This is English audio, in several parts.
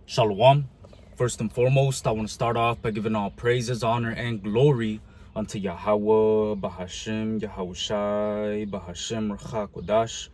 Shalom. First and foremost, I want to start off by giving all praises, honor, and glory unto Yahweh, Bahashem, Yahushai, Bahashem, Rachakodash.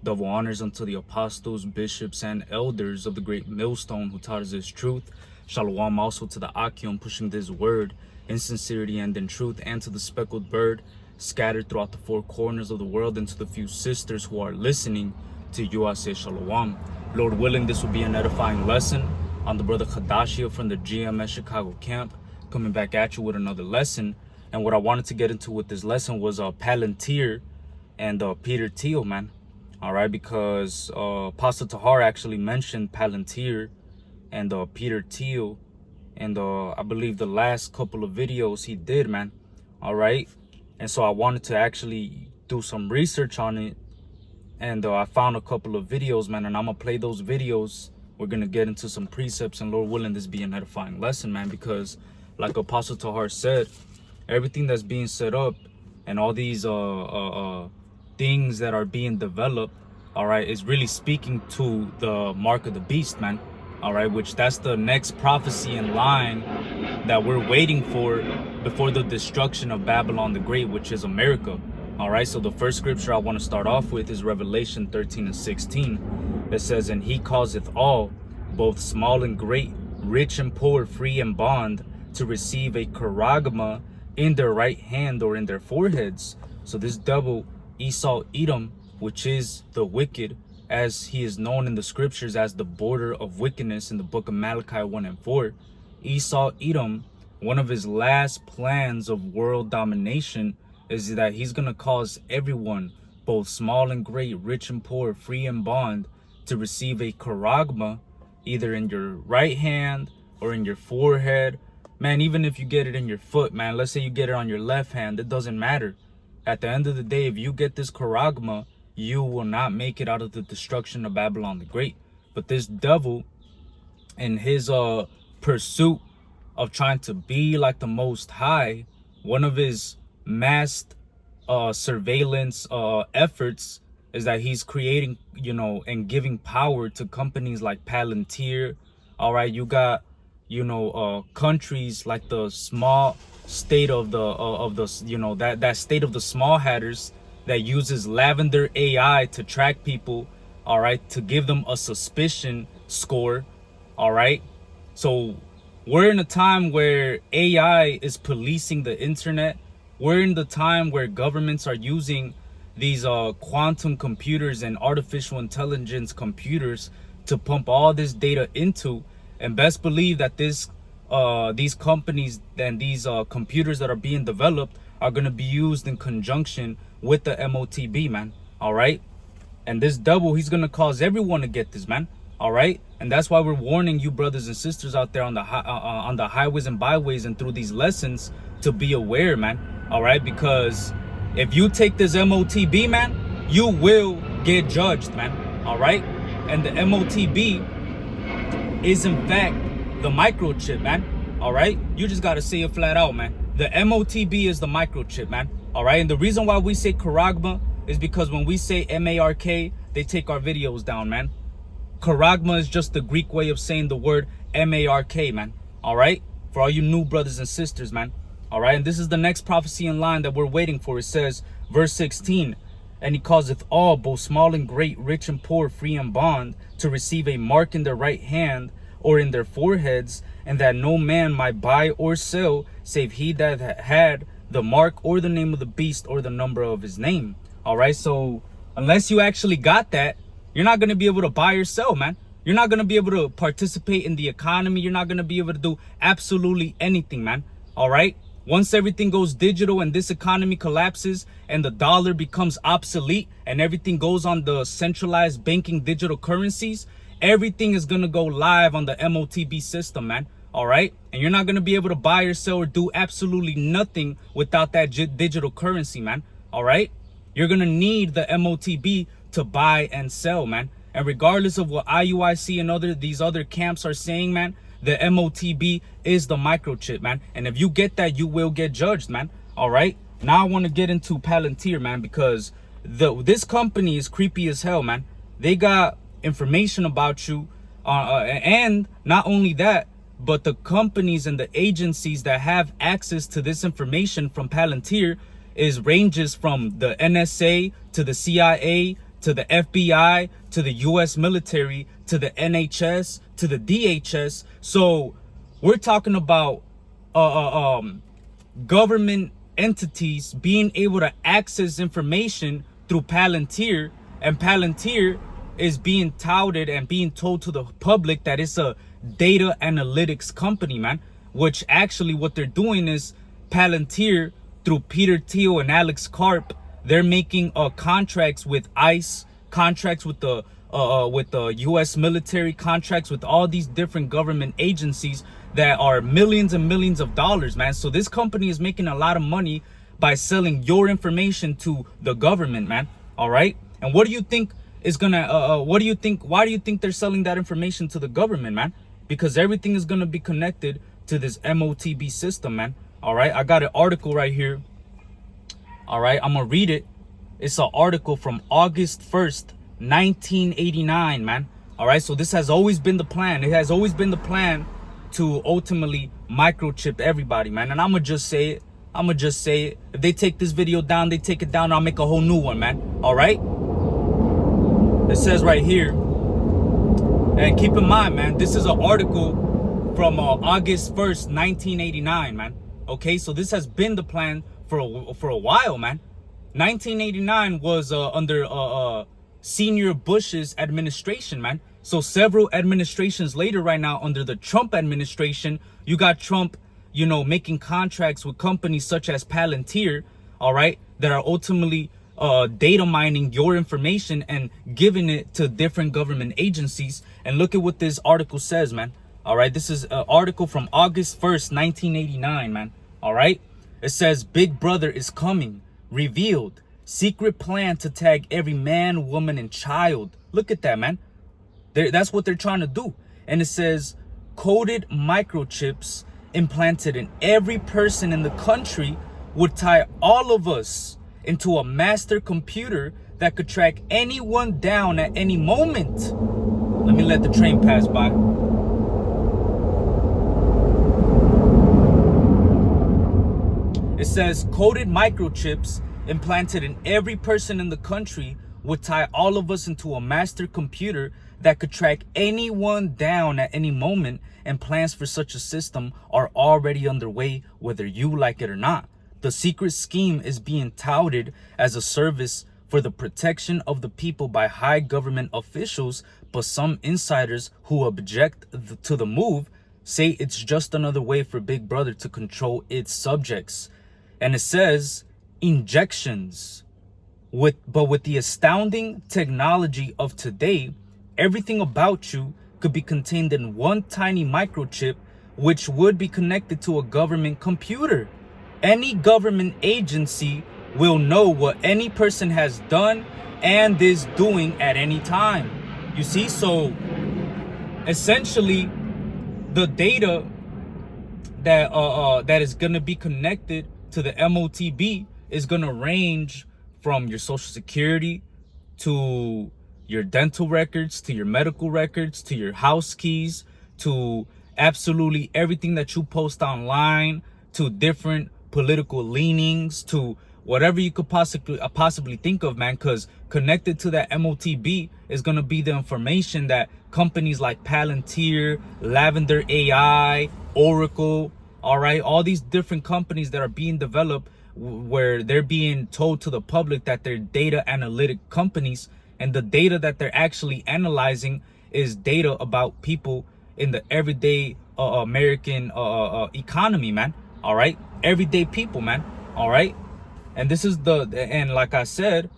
Double honors unto the apostles, bishops, and elders of the great millstone who taught us this truth. Shalom also to the Akim pushing this word in sincerity and in truth, and to the speckled bird scattered throughout the four corners of the world, and to the few sisters who are listening to you. I say Shalom. Lord willing, this will be an edifying lesson on the brother Khadashia from the GMS Chicago camp, coming back at you with another lesson. And what I wanted to get into with this lesson was Palantir and Peter Thiel, man. All right, because Pastor Tahar actually mentioned Palantir and Peter Thiel, and I believe the last couple of videos he did, man. All right, and so I wanted to actually do some research on it, and I found a couple of videos, man, and I'm gonna play those videos. We're gonna get into some precepts, and Lord willing, this be an edifying lesson, man, because like Apostle Tahar said, everything that's being set up and all these things that are being developed, all right, is really speaking to the mark of the beast, man. All right, which that's the next prophecy in line that we're waiting for before the destruction of Babylon the Great, which is America. All right, so the first scripture I want to start off with is Revelation 13:16. It says, "And he causeth all, both small and great, rich and poor, free and bond, to receive a charagma in their right hand or in their foreheads." So this double Esau Edom, which is the wicked, as he is known in the scriptures as the border of wickedness in the book of Malachi 1 and 4, Esau Edom, one of his last plans of world domination is that he's going to cause everyone, both small and great, rich and poor, free and bond, to receive a charagma, either in your right hand or in your forehead. Man, even if you get it in your foot, man, let's say you get it on your left hand, it doesn't matter. At the end of the day, if you get this charagma, you will not make it out of the destruction of Babylon the Great. But this devil, in his pursuit of trying to be like the Most High, one of his massed surveillance efforts is that he's creating, and giving power to companies like Palantir. All right, you got, countries like the small state of the that state of the small hatters that uses lavender AI to track people, all right, to give them a suspicion score. All right, so we're in a time where AI is policing the internet. We're in the time where governments are using these quantum computers and artificial intelligence computers to pump all this data into, and best believe that these companies and these computers that are being developed are going to be used in conjunction with the M.O.T.B, man. All right, and this devil, he's going to cause everyone to get this, man. All right, and that's why we're warning you brothers and sisters out there on the highways and byways and through these lessons to be aware, man. All right, because if you take this M.O.T.B, man, you will get judged, man. All right, and the M.O.T.B is in fact the microchip, man. All right, you just got to say it flat out, man. The M.O.T.B is the microchip, man. All right, and the reason why we say charagma is because when we say M-A-R-K, they take our videos down, man. Charagma is just the Greek way of saying the word M-A-R-K, man. All right, for all you new brothers and sisters, man. All right, and this is the next prophecy in line that we're waiting for. It says, verse 16, "And he causeth all, both small and great, rich and poor, free and bond, to receive a mark in their right hand or in their foreheads, and that no man might buy or sell, save he that had the mark or the name of the beast or the number of his name." All right, so unless you actually got that, you're not going to be able to buy or sell, man. You're not going to be able to participate in the economy. You're not going to be able to do absolutely anything, man. All right, once everything goes digital and this economy collapses and the dollar becomes obsolete and everything goes on the centralized banking digital currencies, everything is going to go live on the M.O.T.B system, man. All right, and you're not going to be able to buy or sell or do absolutely nothing without that digital currency, man. All right, you're going to need the M.O.T.B to buy and sell, man. And regardless of what IUIC and these other camps are saying, man, the M.O.T.B is the microchip, man. And if you get that, you will get judged, man. All right, now I want to get into Palantir, man, because this company is creepy as hell, man. They got information about you And not only that, but the companies and the agencies that have access to this information from Palantir ranges from the NSA to the CIA to the FBI to the US military to the NHS to the DHS. So we're talking about government entities being able to access information through Palantir, and Palantir is being touted and being told to the public that it's a data analytics company, man, which actually what they're doing is Palantir, through Peter Thiel and Alex Karp, they're making contracts with ICE, contracts with the US military, contracts with all these different government agencies that are millions and millions of dollars, man. So this company is making a lot of money by selling your information to the government, man. All right. And what do you think is gonna why do you think they're selling that information to the government, man? Because everything is gonna be connected to this M.O.T.B system, man. All right, I got an article right here. All right, I'm gonna read it. It's an article from August 1st, 1989, man. All right, so this has always been the plan. It has always been the plan to ultimately microchip everybody, man. And I'm gonna just say it. If they take this video down, they take it down. I'll make a whole new one, man. All right. It says right here, and keep in mind, man, this is an article from August 1st, 1989, man. Okay, so this has been the plan for a while, man. 1989 was under Senior Bush's administration, man. So several administrations later right now, under the Trump administration, you got Trump, you know, making contracts with companies such as Palantir, all right, that are ultimately data mining your information and giving it to different government agencies. And look at what this article says, man. All right, this is an article from August 1st, 1989, man. All right, it says Big Brother is coming, revealed, secret plan to tag every man, woman, and child. Look at that, man. That's what they're trying to do. And it says coded microchips implanted in every person in the country would tie all of us into a master computer that could track anyone down at any moment. Let me let the train pass by. It says coded microchips implanted in every person in the country would tie all of us into a master computer that could track anyone down at any moment, and plans for such a system are already underway, whether you like it or not. The secret scheme is being touted as a service for the protection of the people by high government officials, but some insiders who object to the move say it's just another way for Big Brother to control its subjects. And it says injections. With the astounding technology of today, everything about you could be contained in one tiny microchip, which would be connected to a government computer. Any government agency will know what any person has done and is doing at any time. You see, so essentially the data that is going to be connected to the M.O.T.B is going to range from your social security to your dental records, to your medical records, to your house keys, to absolutely everything that you post online, to different political leanings, to whatever you could possibly think of, man. Because connected to that M.O.T.B is going to be the information that companies like Palantir, Lavender AI, Oracle, all right, all these different companies that are being developed, where they're being told to the public that they're data analytic companies, and the data that they're actually analyzing is data about people in the everyday American economy, man. All right, everyday people, man. All right, and this is and like I said,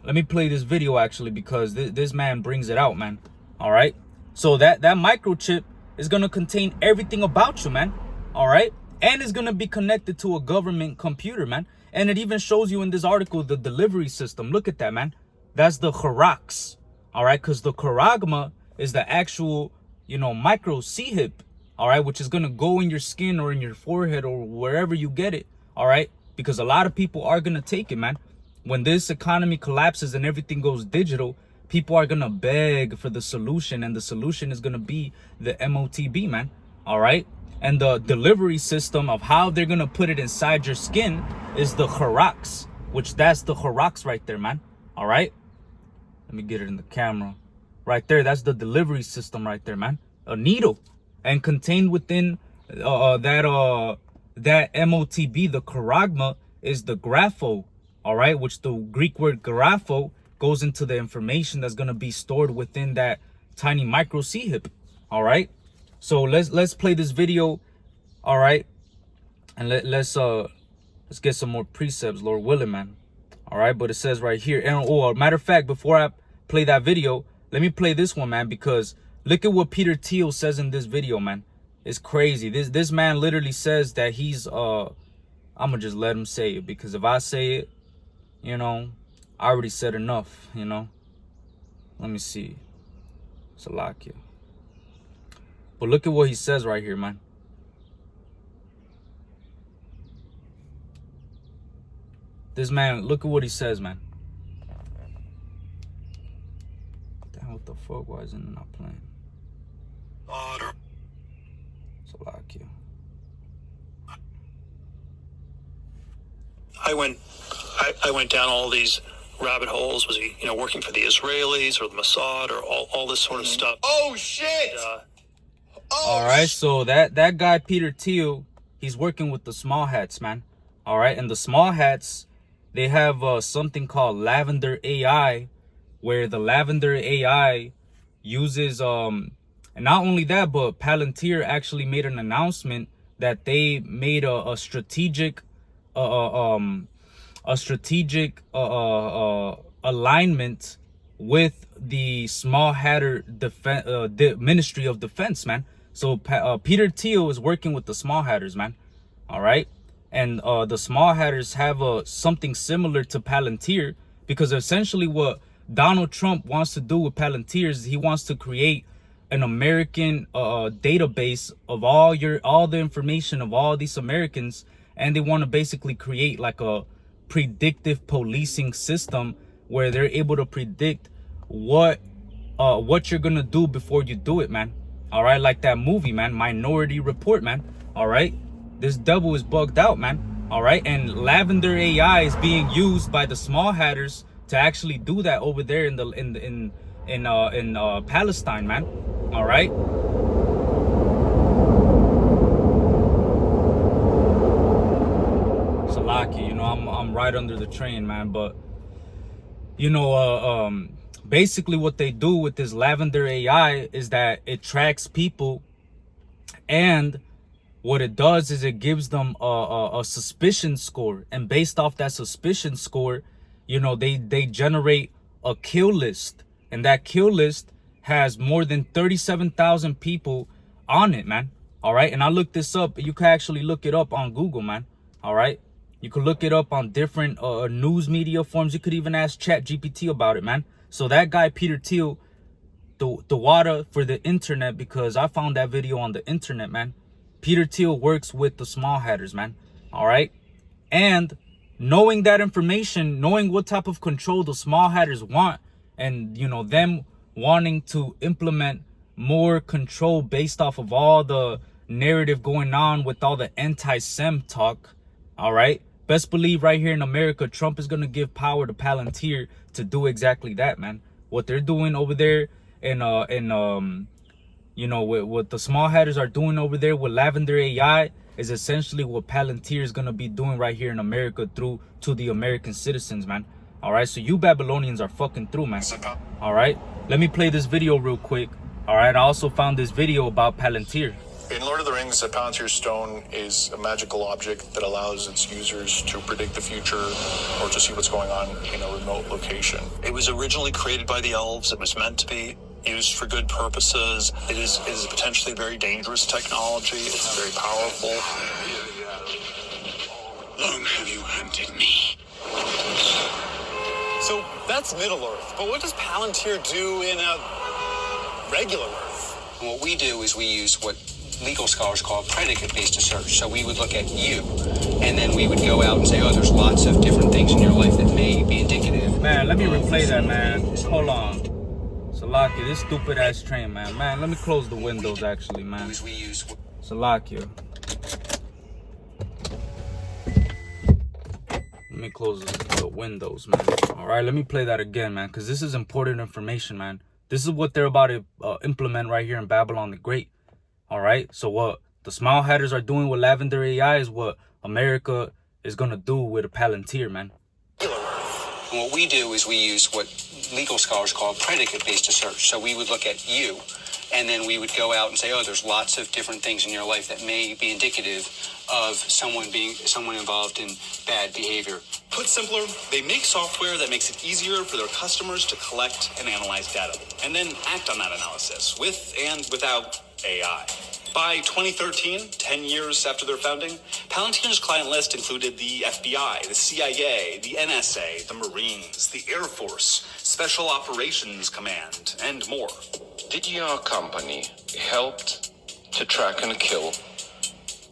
let me play this video actually, because this man brings it out, man. All right, so that microchip is gonna contain everything about you, man. All right. And it's going to be connected to a government computer, man. And it even shows you in this article the delivery system. Look at that, man. That's the Charax. All right. Because the Charagma is the actual, you know, micro C-hip. All right. Which is going to go in your skin or in your forehead or wherever you get it. All right. Because a lot of people are going to take it, man. When this economy collapses and everything goes digital, people are gonna beg for the solution, and the solution is gonna be the M.O.T.B, man. All right. And the delivery system of how they're gonna put it inside your skin is the Harax, which that's the Harax right there, man. All right. Let me get it in the camera. Right there, that's the delivery system right there, man. A needle, and contained within that M.O.T.B, the charagma, is the grapho. All right, which the Greek word grapho goes into the information that's gonna be stored within that tiny micro C-hip. All right, so let's play this video. All right, and let's get some more precepts, Lord willing, man. All right, but it says right here, and oh, matter of fact, before I play that video, let me play this one, man, because look at what Peter Thiel says in this video, man. It's crazy. This man literally says that he's I'm gonna just let him say it, because if I say it, you know, I already said enough, you know. Let me see. Salakia. But look at what he says right here, man. This man, look at what he says, man. Damn, what the fuck? Why isn't it not playing? Salakia. I went down all these rabbit holes. Was he, working for the Israelis or the Mossad or all this sort of stuff? Oh shit! All right, so that guy Peter Thiel, he's working with the small hats, man. All right, and the small hats, they have something called Lavender AI, where the Lavender AI uses and not only that, but Palantir actually made an announcement that they made a strategic alignment with the Small Hatter the Ministry of Defense, man. So Peter Thiel is working with the Small Hatters, man. All right, and the Small Hatters have something similar to Palantir, because essentially what Donald Trump wants to do with Palantir is he wants to create an American database of all the information of all these Americans, and they want to basically create like a predictive policing system where they're able to predict what you're gonna do before you do it, man. All right, like that movie, man, Minority Report, man. All right, this devil is bugged out, man. All right, and Lavender AI is being used by the Small Hatters to actually do that over there in Palestine, man. All right. Salaki, I'm right under the train, man. But basically what they do with this Lavender AI is that it tracks people, and what it does is it gives them a suspicion score, and based off that suspicion score, they generate a kill list, and that kill list has more than 37,000 people on it, man. All right, and I looked this up. You can actually look it up on Google, man. All right, you can look it up on different news media forms. You could even ask ChatGPT about it, man. So that guy Peter Thiel, the water for the internet, because I found that video on the internet, man. Peter Thiel works with the Small Hatters, man. All right, and knowing that information, knowing what type of control the Small Hatters want, and them wanting to implement more control based off of all the narrative going on with all the anti-Sem talk. All right, best believe right here in America, Trump is gonna give power to Palantir to do exactly that, man. What they're doing over there what the Small Hatters are doing over there with Lavender AI is essentially what Palantir is gonna be doing right here in America through to the American citizens, man. All right, so you Babylonians are fucking through, man. All right, let me play this video real quick. All right, I also found this video about Palantir. In Lord of the Rings, the Palantir Stone is a magical object that allows its users to predict the future or to see what's going on in a remote location. It was originally created by the elves. It was meant to be used for good purposes. It is potentially very dangerous technology. It's very powerful. Long have you hunted me. So that's Middle Earth, but what does Palantir do in a regular Earth? What we do is we use what legal scholars call predicate-based search. So we would look at you, and then we would go out and say, oh, there's lots of different things in your life that may be indicative. Man, let me replay that, man. Hold on. Salakia, this stupid ass train, man. Man, let me close the windows actually, man. We use Salakia. Let me close the windows, man. All right, let me play that again, man, because this is important information, man. This is what they're about to implement right here in Babylon the Great. All right, so what the Smile Hatters are doing with Lavender AI is what America is going to do with a Palantir, man. And what we do is we use what legal scholars call predicate-based search. So we would look at you, and then we would go out and say, oh, there's lots of different things in your life that may be indicative of someone involved in bad behavior. Put simpler, they make software that makes it easier for their customers to collect and analyze data, and then act on that analysis with and without AI. By 2013, 10 years after their founding, Palantir's client list included the FBI, the CIA, the NSA, the Marines, the Air Force, Special Operations Command, and more. Did your company help to track and kill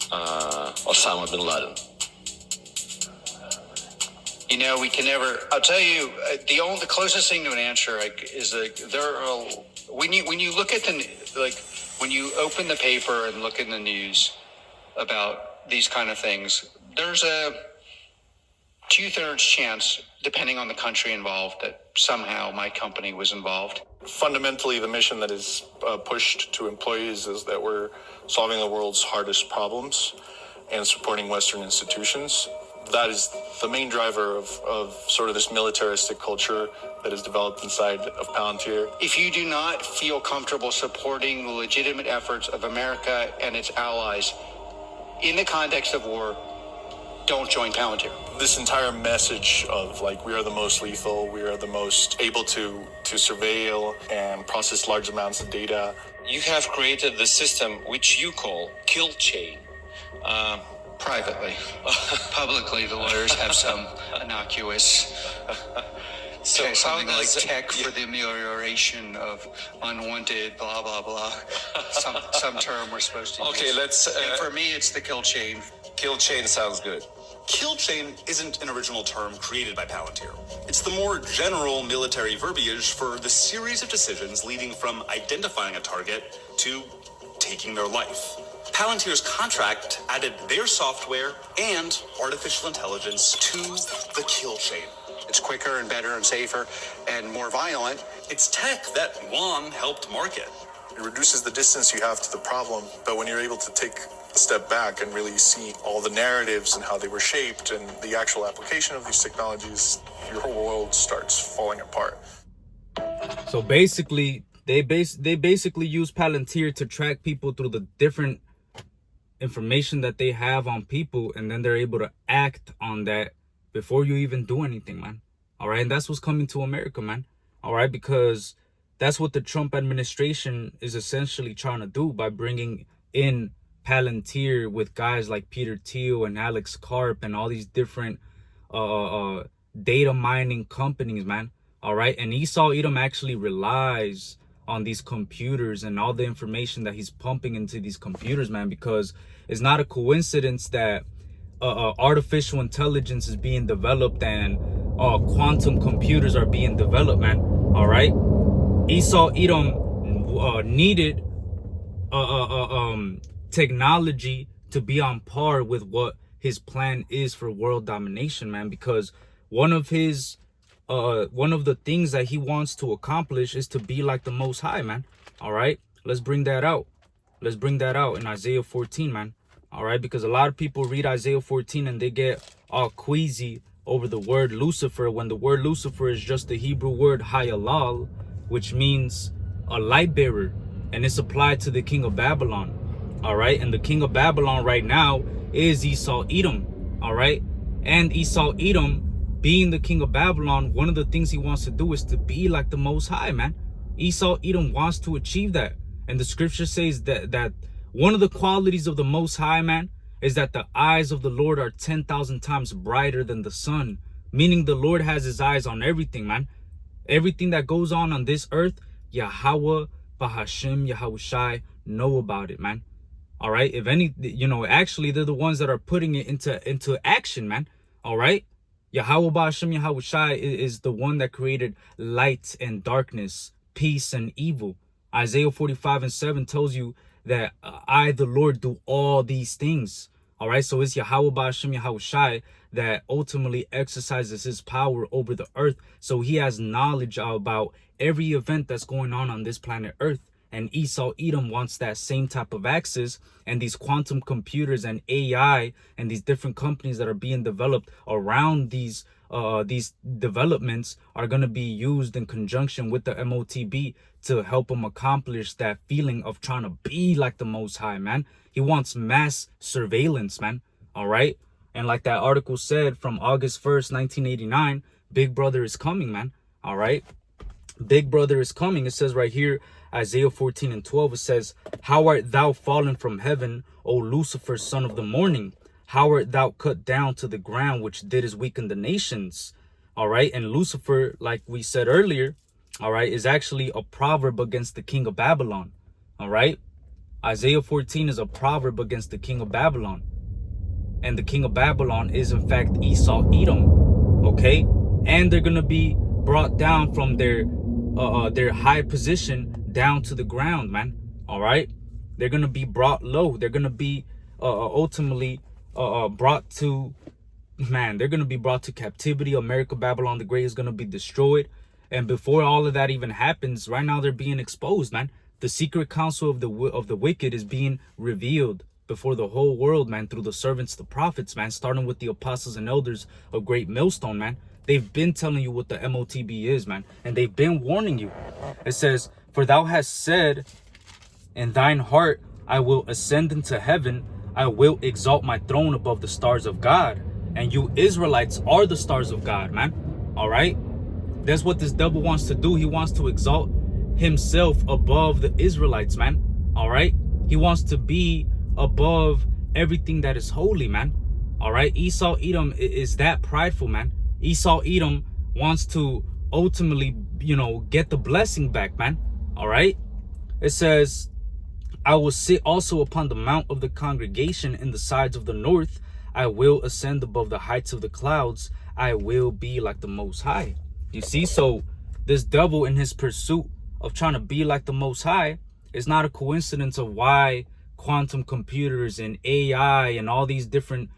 Osama bin Laden? You know, we can never. I'll tell you, the closest thing to an answer is when you look at when you open the paper and look in the news about these kind of things, there's a 2/3 chance, depending on the country involved, that somehow my company was involved. Fundamentally, the mission that is pushed to employees is that we're solving the world's hardest problems and supporting Western institutions. That is the main driver of sort of this militaristic culture that is developed inside of Palantir. If you do not feel comfortable supporting the legitimate efforts of America and its allies in the context of war, don't join Palantir. This entire message of like, we are the most lethal, we are the most able to surveil and process large amounts of data. You have created the system which you call kill chain. Privately. Publicly, the lawyers have some innocuous something like tech for the amelioration of unwanted blah blah blah. Some term we're supposed to use. Okay, let's. And for me, it's the kill chain. Kill chain sounds good. Kill chain isn't an original term created by Palantir. It's the more general military verbiage for the series of decisions leading from identifying a target to taking their life. Palantir's contract added their software and artificial intelligence to the kill chain. It's quicker and better and safer and more violent. It's tech that Juan helped market. It reduces the distance you have to the problem, but when you're able to take a step back and really see all the narratives and how they were shaped and the actual application of these technologies, your whole world starts falling apart. So basically, they basically use Palantir to track people through the different information that they have on people, and then they're able to act on that before you even do anything, man. All right, and that's what's coming to America, man. All right, because that's what the Trump administration is essentially trying to do by bringing in Palantir with guys like Peter Thiel and Alex Karp and all these different data mining companies, man. All right, and Esau Edom actually relies on these computers and all the information that he's pumping into these computers, man, because it's not a coincidence that artificial intelligence is being developed and quantum computers are being developed, man. All right, Esau Edom needed technology to be on par with what his plan is for world domination, man, because one of the things that he wants to accomplish is to be like the Most High, man. All right, let's bring that out. Let's bring that out in Isaiah 14, man. All right, because a lot of people read Isaiah 14 and they get all queasy over the word Lucifer, when the word Lucifer is just the Hebrew word Hayalal, which means a light bearer, and it's applied to the king of Babylon. All right, and the king of Babylon right now is Esau Edom. All right, and Esau Edom, being the king of Babylon, one of the things he wants to do is to be like the Most High, man. Esau Edom wants to achieve that. And the scripture says that one of the qualities of the Most High, man, is that the eyes of the Lord are 10,000 times brighter than the sun. Meaning the Lord has his eyes on everything, man. Everything that goes on this earth, Yahweh, Bahashim, Yahushai know about it, man. All right. If any, actually, they're the ones that are putting it into action, man. All right. Yahweh Ba'ashem Yahushai is the one that created light and darkness, peace and evil. Isaiah 45:7 tells you that I, the Lord, do all these things. All right, so it's Yahweh Ba'Hashem Yahweh Shai that ultimately exercises his power over the earth. So he has knowledge about every event that's going on this planet Earth. And Esau Edom wants that same type of access. And these quantum computers and AI and these different companies that are being developed around these developments are going to be used in conjunction with the M.O.T.B to help him accomplish that feeling of trying to be like the Most High, man. He wants mass surveillance, man. All right. And like that article said from August 1st, 1989, Big Brother is coming, man. All right. Big Brother is coming. It says right here, Isaiah 14:12, it says, how art thou fallen from heaven, O Lucifer, son of the morning? How art thou cut down to the ground, which didst weaken the nations? All right. And Lucifer, like we said earlier, all right, is actually a proverb against the king of Babylon. All right. Isaiah 14 is a proverb against the king of Babylon. And the king of Babylon is in fact Esau Edom. Okay. And they're going to be brought down from their high position down to the ground, man. All right. They're going to be brought low. They're going to be ultimately brought to, man, they're going to be brought to captivity. America, Babylon the Great is going to be destroyed. And before all of that even happens, right now they're being exposed, man. The secret counsel of the wicked is being revealed before the whole world, man, through the servants, the prophets, man, starting with the apostles and elders of Great Millstone, man. They've been telling you what the M.O.T.B is, man, and they've been warning you. It says, for thou hast said in thine heart, I will ascend into heaven. I will exalt my throne above the stars of God. And you Israelites are the stars of God, man. All right. That's what this devil wants to do. He wants to exalt himself above the Israelites, man. All right. He wants to be above everything that is holy, man. All right. Esau Edom is that prideful, man. Esau Edom wants to ultimately, get the blessing back, man. All right. It says, I will sit also upon the mount of the congregation in the sides of the north. I will ascend above the heights of the clouds. I will be like the Most High. You see, so this devil in his pursuit of trying to be like the Most High is not a coincidence of why quantum computers and AI and all these different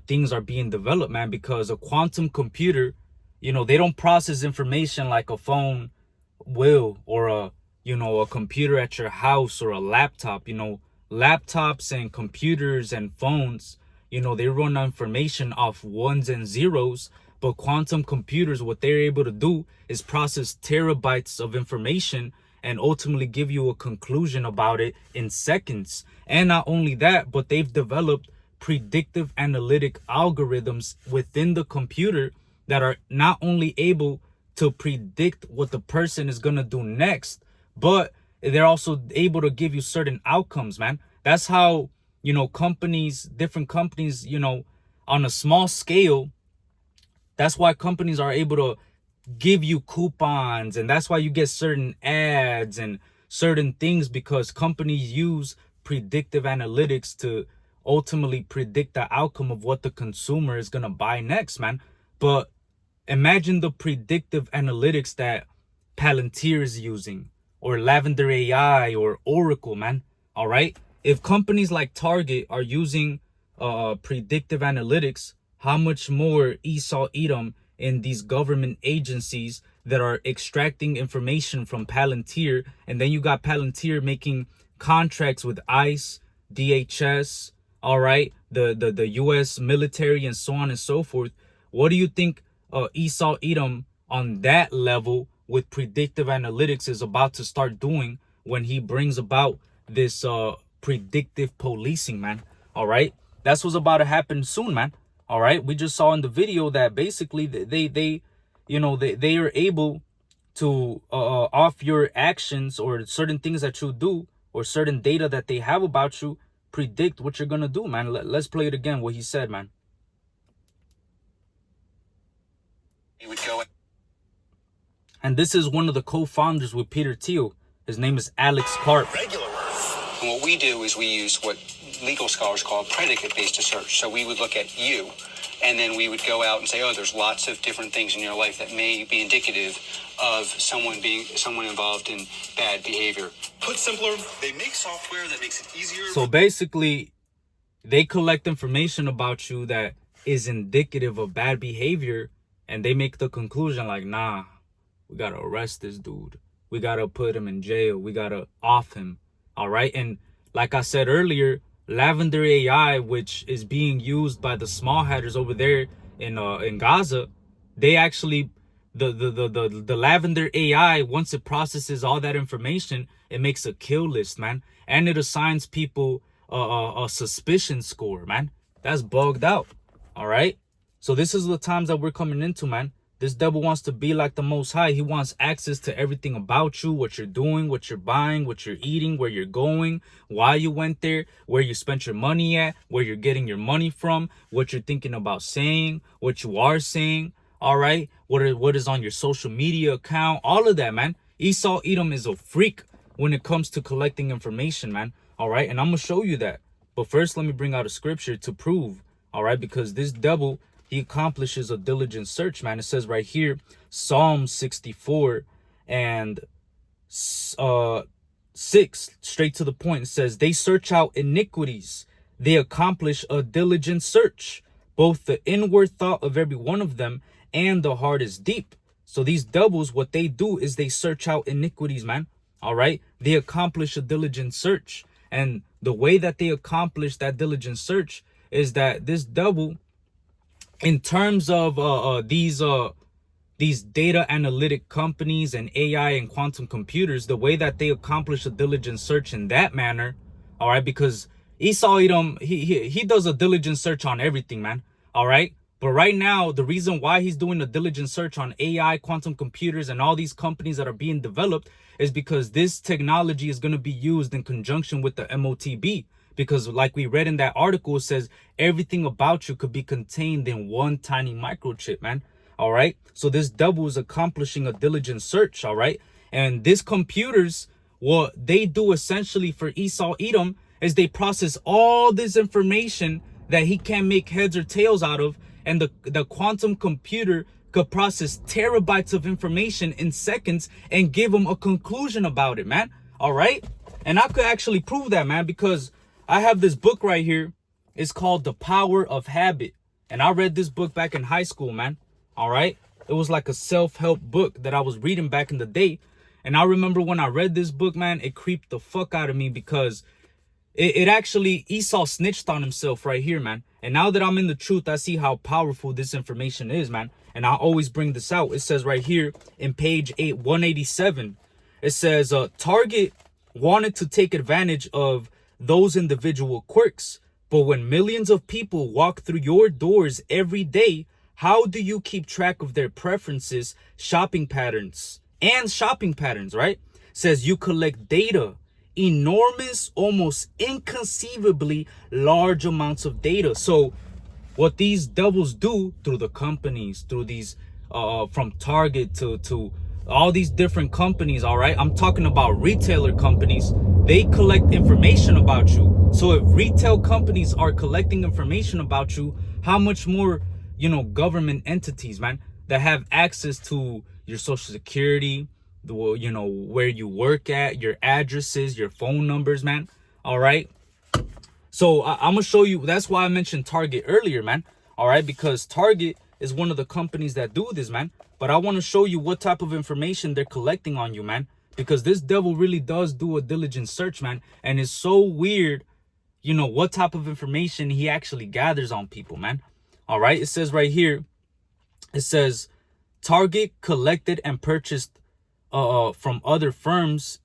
things are being developed, man. Because a quantum computer, they don't process information like a phone will, or a computer at your house, or a laptop. Laptops and computers and phones, they run information off ones and zeros. But quantum computers, what they're able to do is process terabytes of information and ultimately give you a conclusion about it in seconds. And not only that, but they've developed predictive analytic algorithms within the computer that are not only able to predict what the person is going to do next, but they're also able to give you certain outcomes, man. That's how, different companies, on a small scale, that's why companies are able to give you coupons, and that's why you get certain ads and certain things, because companies use predictive analytics to ultimately predict the outcome of what the consumer is going to buy next, man. But imagine the predictive analytics that Palantir is using, or Lavender AI, or Oracle, man. All right. If companies like Target are using predictive analytics, how much more Esau Edom and these government agencies that are extracting information from Palantir? And then you got Palantir making contracts with ICE, DHS, all right, the U.S. military, and so on and so forth. What do you think Esau Edom on that level with predictive analytics is about to start doing when he brings about this predictive policing, man? All right, that's what's about to happen soon, man. All right, we just saw in the video that basically they are able to off your actions or certain things that you do or certain data that they have about you, predict what you're gonna do, man. Let's play it again, what he said, man. You would go. And this is one of the co-founders with Peter Thiel. His name is Alex Karp. Regular Earth. And what we do is we use what legal scholars call predicate-based search. So we would look at you And then we would go out and say, oh, there's lots of different things in your life that may be indicative of someone involved in bad behavior. Put simpler, they make software that makes it easier. So basically, they collect information about you that is indicative of bad behavior, and they make the conclusion like, nah, we gotta arrest this dude. We gotta put him in jail. We gotta off him. All right. And like I said earlier, Lavender AI, which is being used by the small hatters over there in Gaza, they actually the Lavender AI, once it processes all that information, it makes a kill list, man, and it assigns people a suspicion score, man. That's bugged out. All right. So this is the times that we're coming into, man. This devil wants to be like the Most High. He wants access to everything about you, what you're doing, what you're buying, what you're eating, where you're going, why you went there, where you spent your money at, where you're getting your money from, what you're thinking about saying, what you are saying. All right. What is on your social media account, all of that, man. Esau Edom is a freak when it comes to collecting information, man. All right. And I'm going to show you that. But first, let me bring out a scripture to prove. All right. Because this devil, he accomplishes a diligent search, man. It says right here, Psalm 64 and 6, straight to the point. It says, they search out iniquities. They accomplish a diligent search. Both the inward thought of every one of them and the heart is deep. So these devils, what they do is they search out iniquities, man. All right. They accomplish a diligent search. And the way that they accomplish that diligent search is that this devil, in terms of these data analytic companies and AI and quantum computers, the way that they accomplish a diligent search in that manner, all right, because Esau Edom, he does a diligent search on everything, man, all right? But right now, the reason why he's doing a diligent search on AI, quantum computers, and all these companies that are being developed is because this technology is going to be used in conjunction with the M.O.T.B. Because like we read in that article, it says everything about you could be contained in one tiny microchip, man. All right. So this devil is accomplishing a diligent search. All right. And these computers, what they do essentially for Esau Edom is they process all this information that he can't make heads or tails out of. And the quantum computer could process terabytes of information in seconds and give him a conclusion about it, man. All right. And I could actually prove that, man, because I have this book right here. It's called The Power of Habit. And I read this book back in high school, man. All right. It was like a self-help book that I was reading back in the day. And I remember when I read this book, man, it creeped the fuck out of me because it actually, Esau snitched on himself right here, man. And now that I'm in the truth, I see how powerful this information is, man. And I always bring this out. It says right here in page 187, it says, Target wanted to take advantage of those individual quirks, but when millions of people walk through your doors every day, how do you keep track of their preferences, shopping patterns, right? Says you collect data, enormous, almost inconceivably large amounts of data. So what these devils do through the companies, through these from Target to all these different companies, all right, I'm talking about retailer companies, they collect information about you. So if retail companies are collecting information about you, how much more, government entities, man, that have access to your social security, where you work at, your addresses, your phone numbers, man. All right. So I'm gonna show you. That's why I mentioned Target earlier, man. All right, because Target is one of the companies that do this, man. But I want to show you what type of information they're collecting on you, man. Because this devil really does do a diligent search, man. And it's so weird, what type of information he actually gathers on people, man. All right. It says right here, it says Target collected and purchased from other firms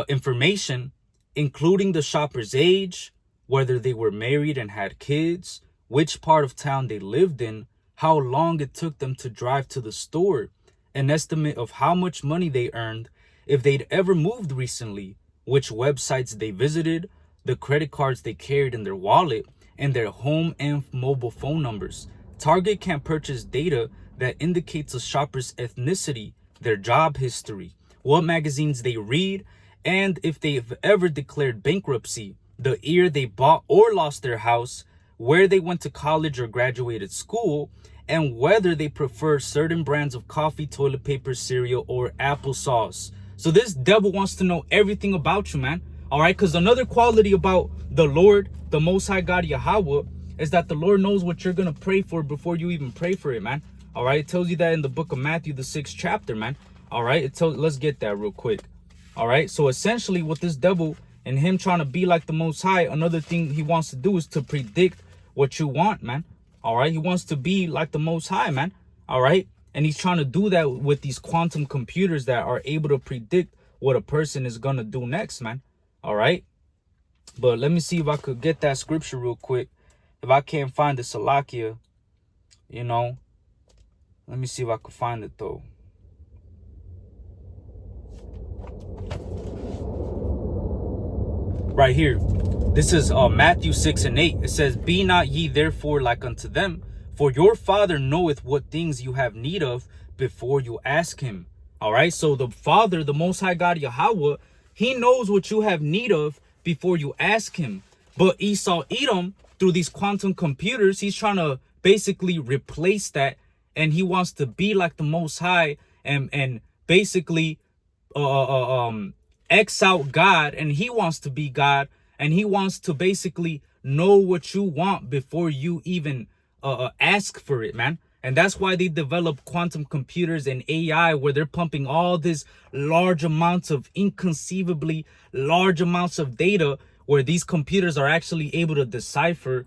information, including the shopper's age, whether they were married and had kids, which part of town they lived in, how long it took them to drive to the store, an estimate of how much money they earned, if they'd ever moved recently, which websites they visited, the credit cards they carried in their wallet, and their home and mobile phone numbers. Target can purchase data that indicates a shopper's ethnicity, their job history, what magazines they read, and if they've ever declared bankruptcy, the year they bought or lost their house, where they went to college or graduated school, and whether they prefer certain brands of coffee, toilet paper, cereal, or applesauce. So this devil wants to know everything about you, man. All right, because another quality about the Lord, the Most High God Yahweh, is that the Lord knows what you're going to pray for before you even pray for it, man. All right, it tells you that in the book of Matthew, the 6th chapter, man. All right, let's get that real quick. All right, so essentially with this devil and him trying to be like the Most High, another thing he wants to do is to predict what you want, man. All right, he wants to be like the Most High, man. All right, and he's trying to do that with these quantum computers that are able to predict what a person is going to do next, man. All right, but let me see if I could get that scripture real quick. If I can't find the Salakia, you know, let me see if I could find it though. Right here. This is Matthew 6:8. It says, "Be not ye therefore like unto them, for your Father knoweth what things you have need of before you ask him." All right. So the Father, the Most High God Yahweh, he knows what you have need of before you ask him. But Esau Edom, through these quantum computers, he's trying to basically replace that, and he wants to be like the Most High and basically X out God, and he wants to be God, and he wants to basically know what you want before you even ask for it, man. And that's why they develop quantum computers and AI, where they're pumping all this large amounts of inconceivably large amounts of data, where these computers are actually able to decipher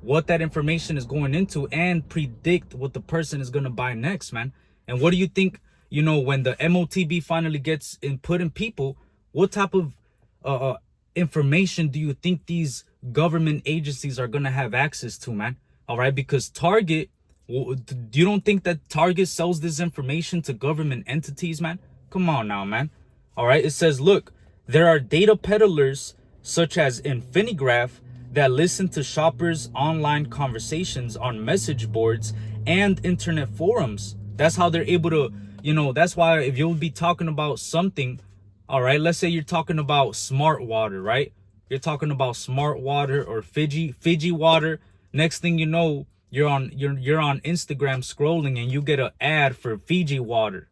what that information is going into and predict what the person is going to buy next, man. And what do you think, you know, when the M.O.T.B finally gets put in people, what type of information do you think these government agencies are going to have access to, man? All right, because Target, you don't think that Target sells this information to government entities, man? Come on now, man. All right, it says, look, there are data peddlers such as Infinigraph that listen to shoppers' online conversations on message boards and internet forums. That's how they're able to, you know, that's why if you'll be talking about something, all right, let's say you're talking about smart water, right? You're talking about smart water or Fiji water. Next thing you know, you're on Instagram scrolling and you get an ad for Fiji water.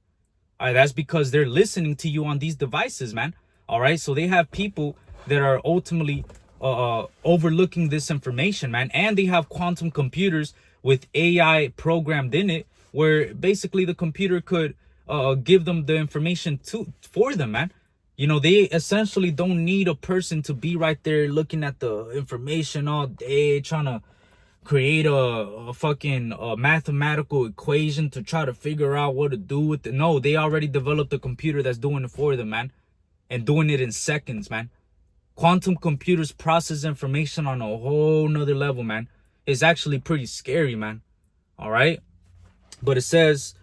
All right, that's because they're listening to you on these devices, man. All right, so they have people that are ultimately overlooking this information, man. And they have quantum computers with AI programmed in it, where basically the computer could give them the information for them, man. You know, they essentially don't need a person to be right there looking at the information all day, trying to create a fucking mathematical equation to try to figure out what to do with it. No, they already developed a computer that's doing it for them, man, and doing it in seconds, man. Quantum computers process information on a whole nother level, man. It's actually pretty scary, man. All right, but it says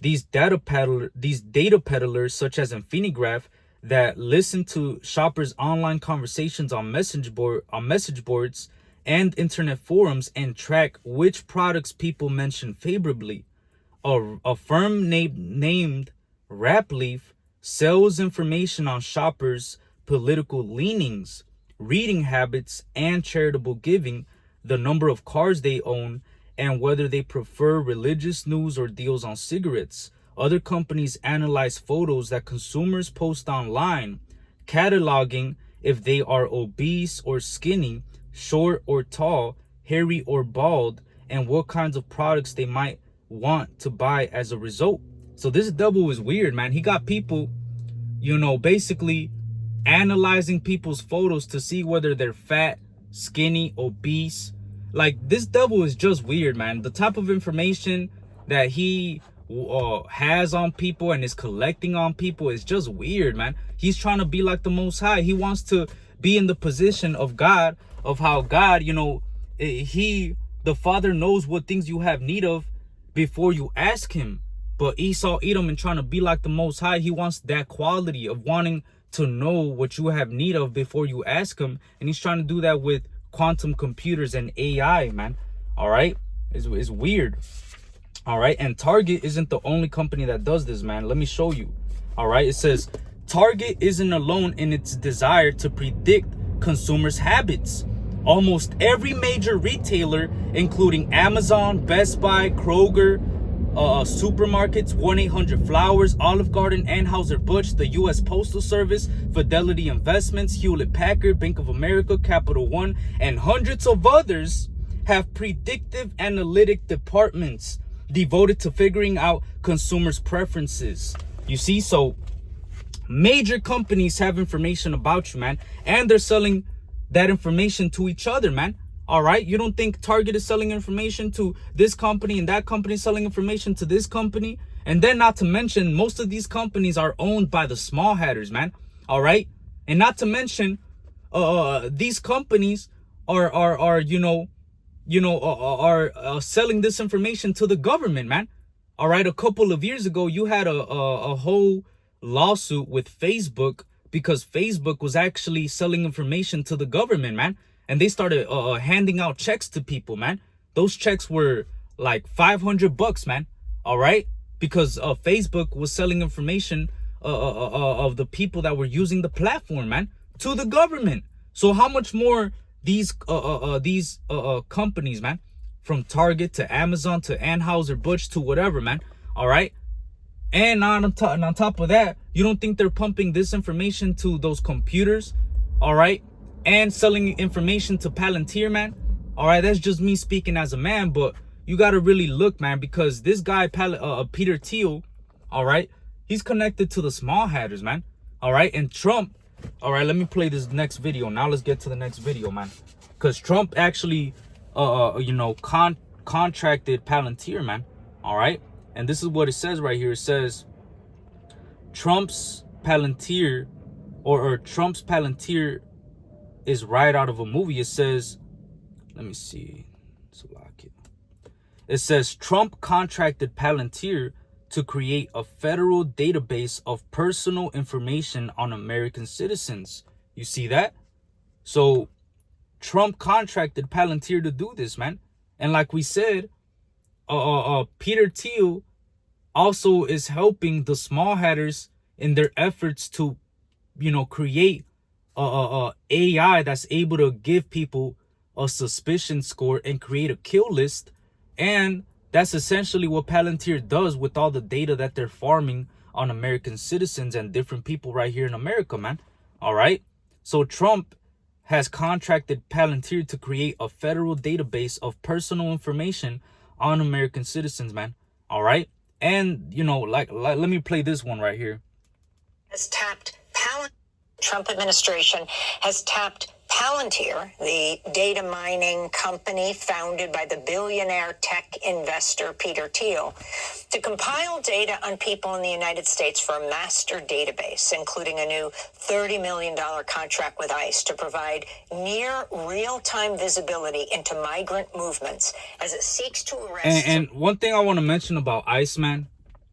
these data peddlers such as Infinigraph that listen to shoppers' online conversations on message boards and internet forums and track which products people mention favorably. A firm named Rapleaf sells information on shoppers' political leanings, reading habits, and charitable giving, the number of cars they own, and whether they prefer religious news or deals on cigarettes. Other companies analyze photos that consumers post online, cataloging if they are obese or skinny, short or tall, hairy or bald, and what kinds of products they might want to buy as a result. So this devil is weird, man. He got people, you know, basically analyzing people's photos to see whether they're fat, skinny, obese. Like, this devil is just weird, man. The type of information that he has on people and is collecting on people is just weird, man. He's trying to be like the Most High. He wants to be in the position of God, of how God, you know, the Father knows what things you have need of before you ask him. But Esau Edom, and trying to be like the Most High, he wants that quality of wanting to know what you have need of before you ask him. And he's trying to do that with quantum computers and AI, man. All right, it's weird. All right, and Target isn't the only company that does this, man. Let me show you. All right, it says Target isn't alone in its desire to predict consumers' habits. almost every major retailer, including Amazon, Best Buy, Kroger, supermarkets, 1-800-Flowers, Olive Garden, Anheuser-Busch, the U.S. Postal Service, Fidelity Investments, Hewlett-Packard, Bank of America, Capital One, and hundreds of others have predictive analytic departments devoted to figuring out consumers' preferences. You see, so major companies have information about you, man, and they're selling that information to each other, man. All right, you don't think Target is selling information to this company and that company is selling information to this company? And then not to mention, most of these companies are owned by the small hatters, man. All right, and not to mention, these companies are selling this information to the government, man. All right, a couple of years ago, you had a whole lawsuit with Facebook because Facebook was actually selling information to the government, man. And they started handing out checks to people, man. Those checks were like $500, man. All right, because Facebook was selling information of the people that were using the platform, man, to the government. So how much more these companies, man, from Target to Amazon to Anheuser-Busch to whatever, man. All right. And on top of that, you don't think they're pumping this information to those computers, all right, and selling information to Palantir, man? All right, that's just me speaking as a man, but you got to really look, man, because this guy, Peter Thiel, all right, he's connected to the small hatters, man. All right, and Trump, all right, let me play this next video. Now let's get to the next video, man, because Trump actually, contracted Palantir, man. All right. And this is what it says right here. It says Trump's Palantir or Trump's Palantir is right out of a movie. It says, let me see. It says Trump contracted Palantir to create a federal database of personal information on American citizens. You see that? So Trump contracted Palantir to do this, man. And like we said, Peter Thiel also is helping the small hatters in their efforts to, create AI that's able to give people a suspicion score and create a kill list. And that's essentially what Palantir does with all the data that they're farming on American citizens and different people right here in America, man. All right. So Trump has contracted Palantir to create a federal database of personal information on American citizens, man. All right. And, let me play this one right here. Trump administration has tapped Palantir, the data mining company founded by the billionaire tech investor Peter Thiel, to compile data on people in the United States for a master database, including a new $30 million contract with ICE to provide near real-time visibility into migrant movements as it seeks to arrest... And one thing I want to mention about ICE, man,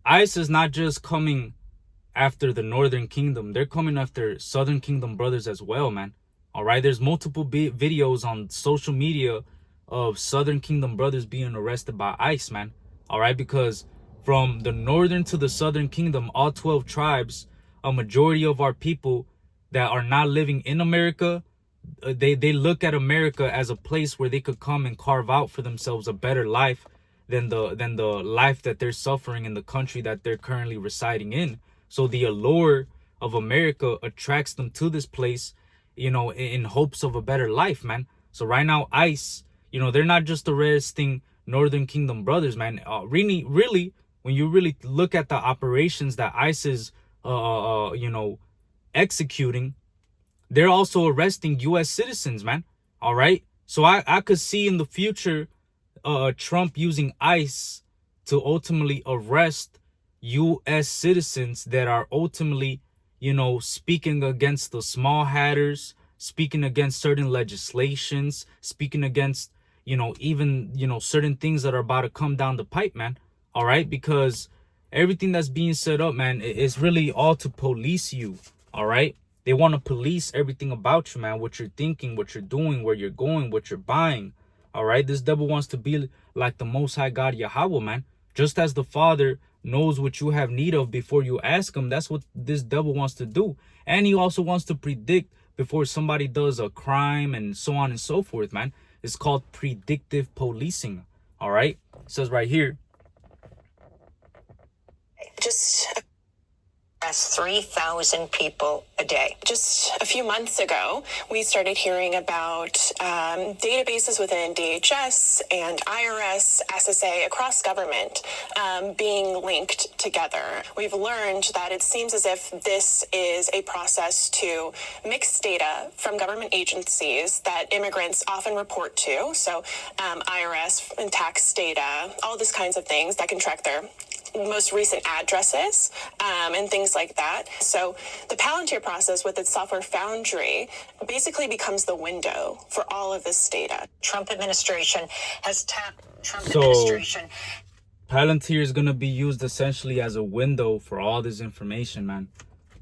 ICE is not just coming after the Northern Kingdom. They're coming after Southern Kingdom brothers as well, man. All right, there's multiple videos on social media of Southern Kingdom brothers being arrested by ICE, man. All right, because from the Northern to the Southern Kingdom, all 12 tribes, a majority of our people that are not living in America, they look at America as a place where they could come and carve out for themselves a better life than the life that they're suffering in the country that they're currently residing in. So the allure of America attracts them to this place, in hopes of a better life, man. So right now, ICE, they're not just arresting Northern Kingdom brothers, man. Really, when you really look at the operations that ICE is, executing, they're also arresting U.S. citizens, man. All right. So I could see in the future, Trump using ICE to ultimately arrest U.S. citizens that are ultimately, speaking against the small hatters, speaking against certain legislations, speaking against, even, certain things that are about to come down the pipe, man. All right. Because everything that's being set up, man, is really all to police you. All right. They want to police everything about you, man. What you're thinking, what you're doing, where you're going, what you're buying. All right. This devil wants to be like the Most High God Yahweh, man. Just as the Father knows what you have need of before you ask him, that's what this devil wants to do. And he also wants to predict before somebody does a crime and so on and so forth, man. It's called predictive policing. All right. It says right here. Just 3,000 people a day. Just a few months ago, we started hearing about databases within DHS and IRS, SSA, across government being linked together. We've learned that it seems as if this is a process to mix data from government agencies that immigrants often report to. So IRS and tax data, all these kinds of things that can track their most recent addresses and things like that. So the Palantir process with its software foundry basically becomes the window for all of this data. Trump administration has tapped administration. Palantir is going to be used essentially as a window for all this information, man.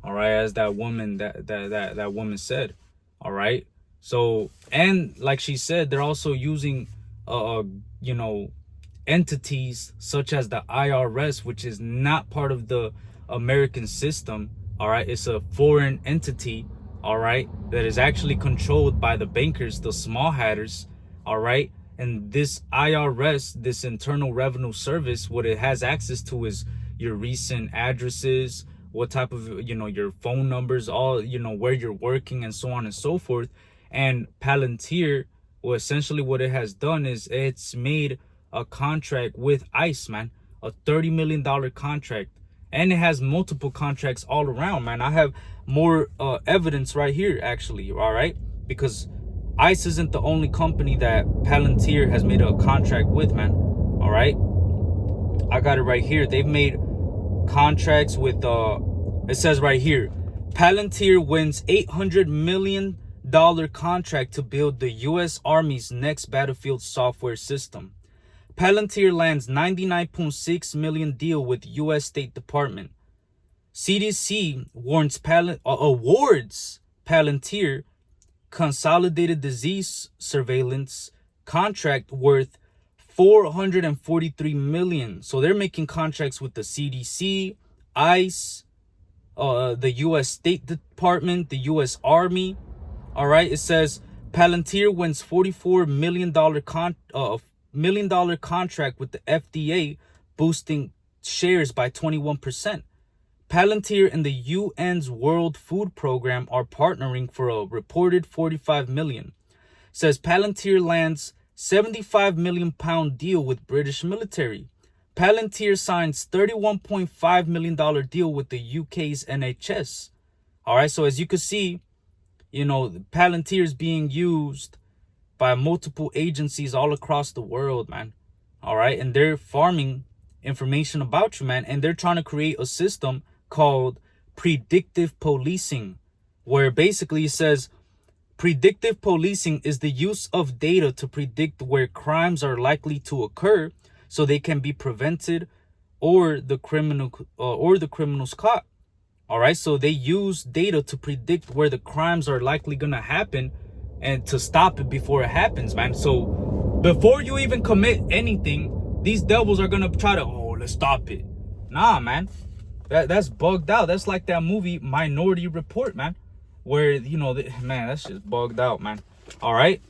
All right, as that woman that woman said. All right. So, and like she said, they're also using entities such as the IRS, which is not part of the American system. All right, it's a foreign entity, all right, that is actually controlled by the bankers, the small hatters, all right. And this IRS, this Internal Revenue Service, what it has access to is your recent addresses, what type of your phone numbers, all where you're working, and so on and so forth. And Palantir, well, essentially what it has done is it's made a contract with ICE, man, a $30 million contract, and it has multiple contracts all around, man. I have more evidence right here, actually, all right, because ICE isn't the only company that Palantir has made a contract with, man. All right, I got it right here. They've made contracts with it says right here, Palantir wins $800 million contract to build the U.S. Army's next battlefield software system. Palantir lands $99.6 million deal with U.S. State Department. CDC awards Palantir consolidated disease surveillance contract worth $443 million. So they're making contracts with the CDC, ICE, the U.S. State Department, the U.S. Army. All right. It says Palantir wins $44 million contract with the FDA, boosting shares by 21%. Palantir and the UN's World Food Program are partnering for a reported $45 million. Says Palantir lands £75 million deal with British military. Palantir signs $31.5 million deal with the UK's NHS. All right, so as you can see, Palantir is being used by multiple agencies all across the world, man. All right, and they're farming information about you, man, and they're trying to create a system called predictive policing, where basically it says predictive policing is the use of data to predict where crimes are likely to occur so they can be prevented or the criminals caught. All right, so they use data to predict where the crimes are likely gonna happen and to stop it before it happens, man. So before you even commit anything, these devils are gonna try to, let's stop it. Nah, man, that's bugged out. That's like that movie Minority Report, man, where man, that's just bugged out, man. All right,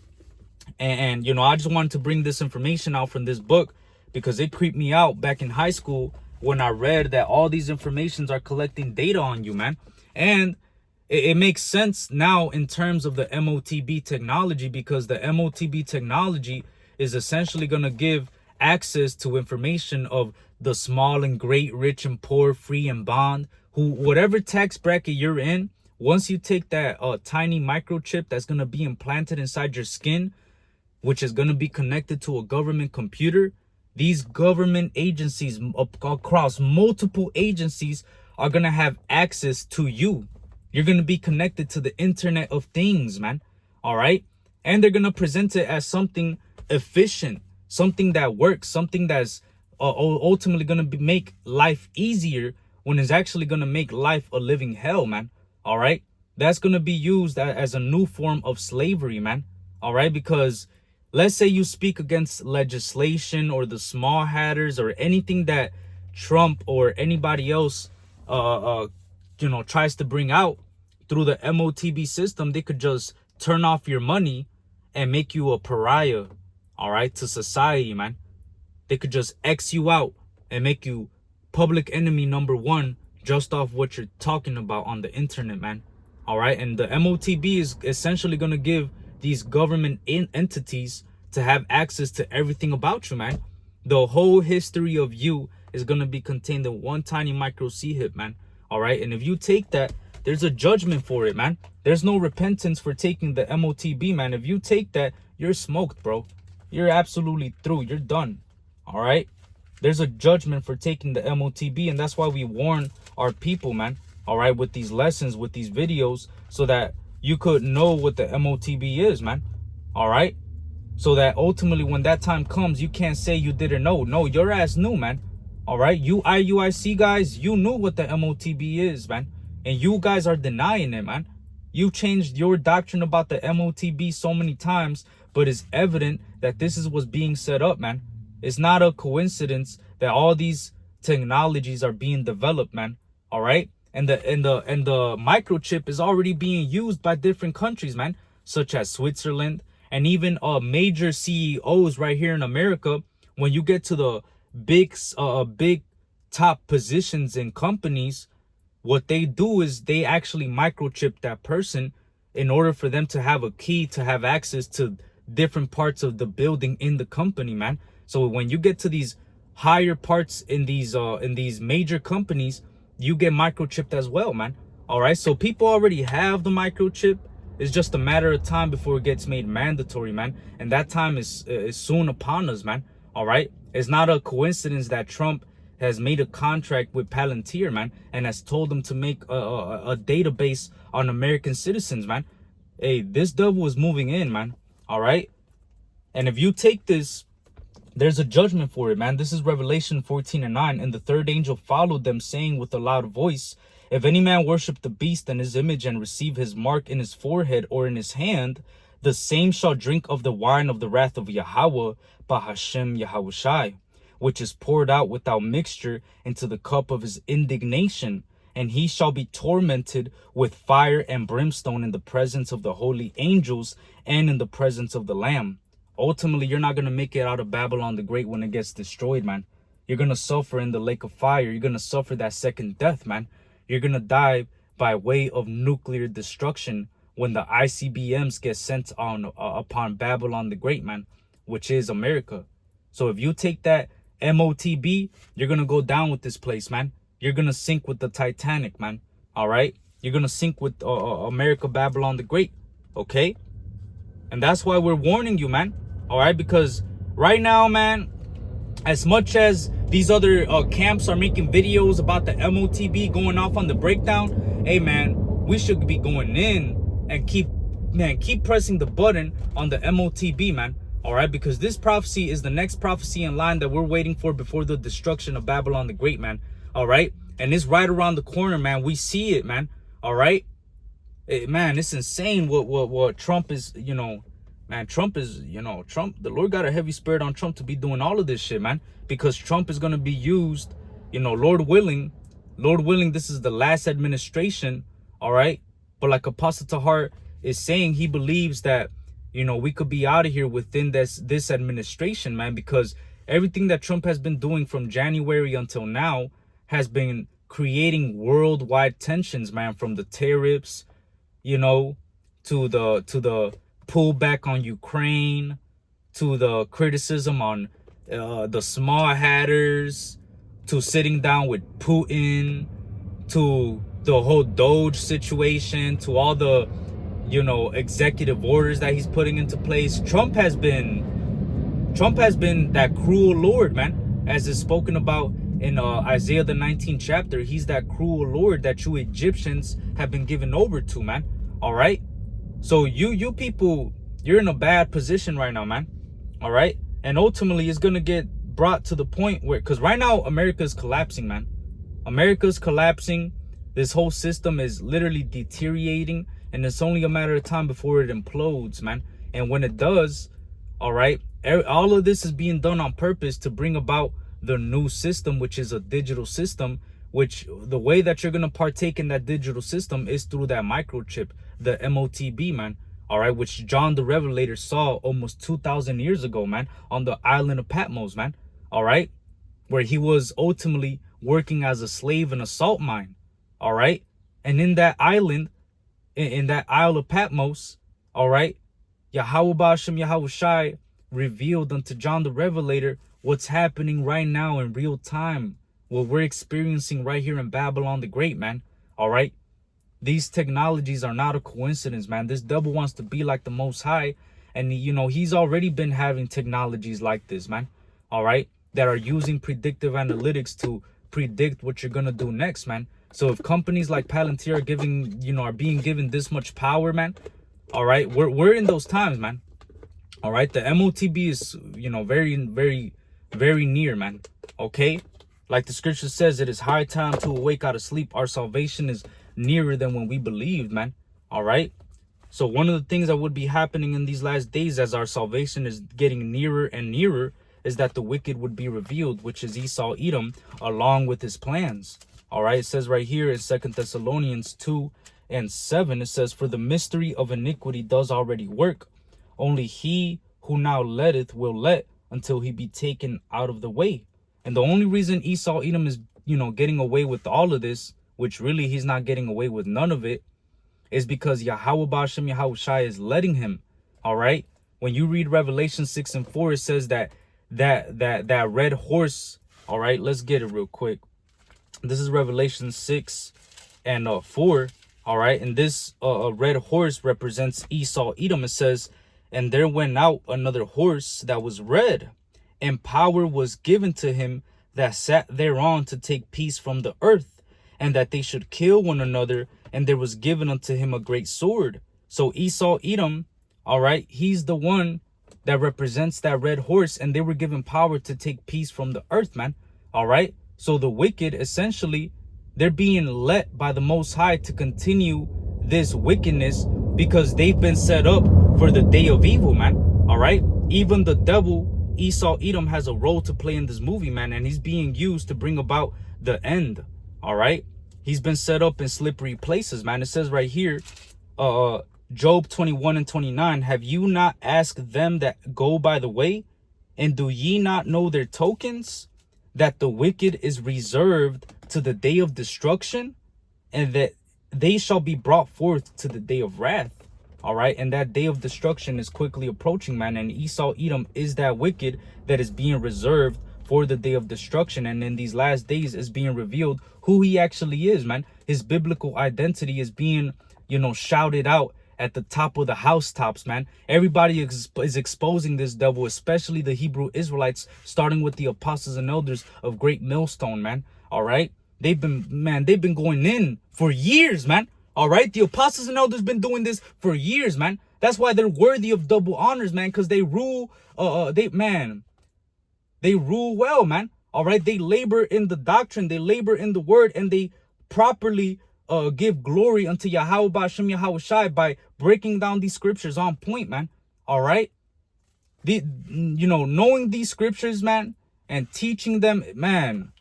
and I just wanted to bring this information out from this book because it creeped me out back in high school when I read that all these informations are collecting data on you, man. And it makes sense now in terms of the M.O.T.B technology, because the M.O.T.B technology is essentially going to give access to information of the small and great, rich and poor, free and bond, who, whatever tax bracket you're in, once you take that tiny microchip that's going to be implanted inside your skin, which is going to be connected to a government computer, these government agencies across multiple agencies are going to have access to you. You're going to be connected to the Internet of Things, man. All right. And they're going to present it as something efficient, something that works, something that's ultimately going to make life easier, when it's actually going to make life a living hell, man. All right. That's going to be used as a new form of slavery, man. All right. Because let's say you speak against legislation or the small hatters or anything that Trump or anybody else, tries to bring out. through the M.O.T.B system, they could just turn off your money and make you a pariah, all right, to society, man. They could just X you out and make you public enemy #1 just off what you're talking about on the internet, man. All right. And the M.O.T.B is essentially going to give these government entities to have access to everything about you, man. The whole history of you is going to be contained in one tiny micro C-hip, man. All right. And if you take that, there's a judgment for it, man. There's no repentance for taking the M.O.T.B, man. If you take that, you're smoked, bro. You're absolutely through. You're done. All right. There's a judgment for taking the M.O.T.B, and that's why we warn our people, man. All right, with these lessons, with these videos, so that you could know what the M.O.T.B is, man. All right. So that ultimately when that time comes, you can't say you didn't know. No, your ass knew, man. All right. You IUIC guys, you knew what the M.O.T.B is, man. And you guys are denying it, man. You changed your doctrine about the M.O.T.B so many times, but it's evident that this is what's being set up, man. It's not a coincidence that all these technologies are being developed, man. All right. And the microchip is already being used by different countries, man, such as Switzerland, and even major CEOs right here in America. When you get to the big top positions in companies, what they do is they actually microchip that person in order for them to have a key to have access to different parts of the building in the company, man. So when you get to these higher parts in these major companies, you get microchipped as well, man. All right. So people already have the microchip. It's just a matter of time before it gets made mandatory, man. And that time is soon upon us, man. All right. It's not a coincidence that Trump has made a contract with Palantir, man, and has told them to make a database on American citizens, man. Hey, this devil is moving in, man. All right. And if you take this, there's a judgment for it, man. This is Revelation 14:9. And the third angel followed them, saying with a loud voice, if any man worship the beast and his image and receive his mark in his forehead or in his hand, the same shall drink of the wine of the wrath of Yahweh, Bahashem Yahushai, which is poured out without mixture into the cup of his indignation. And he shall be tormented with fire and brimstone in the presence of the holy angels and in the presence of the Lamb. Ultimately, you're not going to make it out of Babylon the Great when it gets destroyed, man. You're going to suffer in the lake of fire. You're going to suffer that second death, man. You're going to die by way of nuclear destruction when the ICBMs get sent on upon Babylon the Great, man, which is America. So if you take that M.O.T.B, you're going to go down with this place, man. You're going to sink with the Titanic, man. All right. You're going to sink with America, Babylon the Great. Okay. And that's why we're warning you, man. All right. Because right now, man, as much as these other camps are making videos about the M.O.T.B going off on the breakdown, hey, man, we should be going in and keep pressing the button on the M.O.T.B, man. All right, because this prophecy is the next prophecy in line that we're waiting for before the destruction of Babylon the Great, man. All right. And it's right around the corner, man. We see it, man. All right. Man, it's insane what Trump is, man. Trump is, Trump. The Lord got a heavy spirit on Trump to be doing all of this shit, man, because Trump is going to be used, Lord willing, this is the last administration. All right. But like Apostle Tahar is saying, he believes that, we could be out of here within this administration, man, because everything that Trump has been doing from January until now has been creating worldwide tensions, man, from the tariffs, to the pullback on Ukraine, to the criticism on the small hatters, to sitting down with Putin, to the whole Doge situation, to all the executive orders that he's putting into place. Trump has been that cruel Lord, man, as is spoken about in Isaiah the 19th chapter. He's that cruel Lord that you Egyptians have been given over to, man. All right. So you people, you're in a bad position right now, man. All right. And ultimately it's going to get brought to the point where, because right now America's collapsing, man. America's collapsing. This whole system is literally deteriorating. And it's only a matter of time before it implodes, man. And when it does, all right, all of this is being done on purpose to bring about the new system, which is a digital system, which the way that you're going to partake in that digital system is through that microchip, the M.O.T.B, man. All right, which John the Revelator saw almost 2,000 years ago, man, on the island of Patmos, man. All right, where he was ultimately working as a slave in a salt mine. All right, and in that island, in that Isle of Patmos, all right, Yahweh Ba'ashem Yahushai revealed unto John the Revelator what's happening right now in real time, what we're experiencing right here in Babylon the Great, man. All right. These technologies are not a coincidence, man. This devil wants to be like the Most High. And, you know, he's already been having technologies like this, man. All right. That are using predictive analytics to predict what you're going to do next, man. So if companies like Palantir are being given this much power, man. All right. We're in those times, man. All right. The M.O.T.B is, very, very, very near, man. Okay. Like the scripture says, it is high time to awake out of sleep. Our salvation is nearer than when we believed, man. All right. So one of the things that would be happening in these last days as our salvation is getting nearer and nearer is that the wicked would be revealed, which is Esau, Edom, along with his plans. All right. It says right here in 2 Thessalonians 2:7, it says, for the mystery of iniquity does already work. Only he who now letteth will let until he be taken out of the way. And the only reason Esau, Edom is, getting away with all of this, which really he's not getting away with none of it, is because Yahweh Ba'ashem Yahushai is letting him. All right. When you read Revelation 6:4, it says that red horse. All right. Let's get it real quick. This is Revelation 6:4. All right. And this red horse represents Esau, Edom. It says, and there went out another horse that was red, and power was given to him that sat thereon to take peace from the earth, and that they should kill one another, and there was given unto him a great sword. So Esau, Edom, all right, he's the one that represents that red horse, and they were given power to take peace from the earth, man. All right. So the wicked, essentially, they're being let by the Most High to continue this wickedness because they've been set up for the day of evil, man. All right. Even the devil, Esau, Edom, has a role to play in this movie, man, and he's being used to bring about the end. All right. He's been set up in slippery places, man. It says right here, Job 21:29, have you not asked them that go by the way? And do ye not know their tokens? That the wicked is reserved to the day of destruction, and that they shall be brought forth to the day of wrath. All right. And that day of destruction is quickly approaching, man. And Esau, Edom is that wicked that is being reserved for the day of destruction. And in these last days is being revealed who he actually is, man. His biblical identity is being, shouted out at the top of the housetops, man. Everybody is exposing this devil, especially the Hebrew Israelites, starting with the apostles and elders of Great Millstone, man. All right. They've been going in for years, man. All right. The apostles and elders been doing this for years, man. That's why they're worthy of double honors, man, because they rule. They rule well, man. All right. They labor in the doctrine. They labor in the word, and they properly give glory unto Yahweh Ba'ashem Yahushai by breaking down these scriptures on point, man. All right. Knowing these scriptures, man, and teaching them, man.